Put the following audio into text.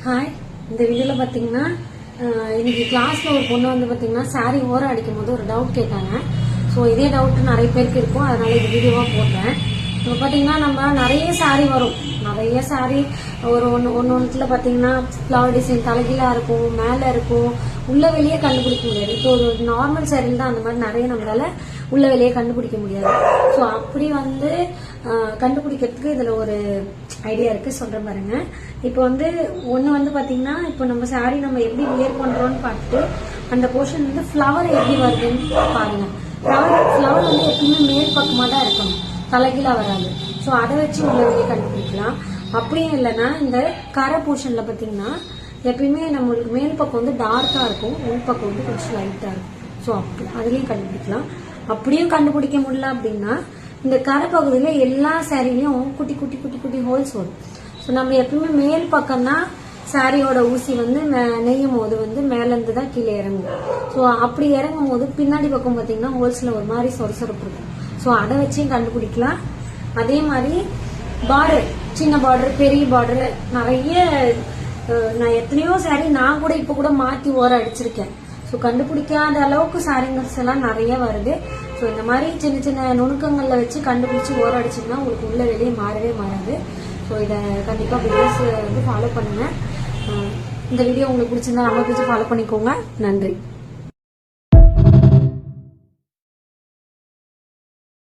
Hi, இந்த வீடியோல பாத்தீங்கன்னா இன்னைக்கு கிளாஸ்ல ஒரு பொண்ணு வந்து பாத்தீங்கன்னா சாரி ஓரம் அடிக்கும் போது ஒரு டவுட் கேட்டாங்க. ஸோ இதே டவுட் நிறைய பேருக்கு இருக்கும், அதனால இந்த வீடியோவா போடுறேன். இப்போ பாத்தீங்கன்னா நம்ம நிறைய சாரி வரும், நிறைய சாரி ஒரு ஒன்னுல பாத்தீங்கன்னா ஃபிளவர் டிசைன் தலைகீழா இருக்கும், மேல இருக்கும், உள்ள வெளியே கண்டுபிடிக்க முடியாது. இப்போ ஒரு நார்மல் சாரியில் தான் அந்த மாதிரி நிறைய நம்மளால உள்ள வெளியே கண்டுபிடிக்க முடியாது. ஸோ அப்படி வந்து கண்டுபிடிக்கிறதுக்கு இதுல ஒரு ஐடியா இருக்கு, சொல்றேன் பாருங்க. இப்போ வந்து ஒண்ணு வந்து பாத்தீங்கன்னா, இப்போ நம்ம சாரி நம்ம எப்படி வியர் பண்றோம்னு பார்த்துட்டு அந்த போர்ஷன் வந்து ஃபிளவர் எப்படி வருதுன்னு பாருங்க. ஃபிளவர் வந்து எப்பயுமே மேல் பக்கமா தான் இருக்கணும், தலைகீழா வராது. ஸோ அதை வச்சு உள்ள வெளியே கண்டுபிடிக்கலாம். அப்படியும் இல்லைன்னா இந்த கரை போர்ஷன்ல பாத்தீங்கன்னா எப்பயுமே நம்மளுக்கு மேல் பக்கம் வந்து டார்க்கா இருக்கும், உள் பக்கம் வந்து கொஞ்சம் லைட்டா இருக்கும். ஸோ அப்படி அதுலயும் கண்டுபிடிக்கலாம். அப்படியும் கண்டுபிடிக்க முடியல அப்படின்னா இந்த கரை பகுதியில எல்லா சாரிலையும் குட்டி குட்டி குட்டி குட்டி ஹோல்ஸ் வரும். ஸோ நம்ம எப்பவுமே மேல் பக்கம் தான் சாரியோட ஊசி வந்து நெய்யும் போது வந்து மேல இருந்து தான் கீழே இறங்கும். ஸோ அப்படி இறங்கும் போது பின்னாடி பக்கம் பாத்தீங்கன்னா ஹோல்ஸ்ல ஒரு மாதிரி சொரசொரப்பு இருக்கும். ஸோ அதை வச்சும் கண்டுபிடிக்கலாம். அதே மாதிரி பார்டர், சின்ன பார்டர், பெரிய பார்டர், நிறைய நான் எத்தனையோ சாரி நான் கூட இப்ப கூட மாத்தி ஓரம் அடிச்சிருக்கேன். ஸோ கண்டுபிடிக்காத அளவுக்கு சாரிங்கர்ஸ் எல்லாம் நிறைய வருது. ஸோ இந்த மாதிரி சின்ன சின்ன நுணுக்கங்கள்ல வச்சு கண்டுபிடிச்சு ஓரம் அடிச்சிங்கன்னா உங்களுக்கு உள்ள வெளியே மாறவே மாறாது. ஸோ இதை கண்டிப்பா பிசினஸ் வந்து ஃபாலோ பண்ணுங்க. இந்த வீடியோ உங்களுக்கு பிடிச்சிருந்தா நம்ம பிடிச்சி ஃபாலோ பண்ணிக்கோங்க. நன்றி.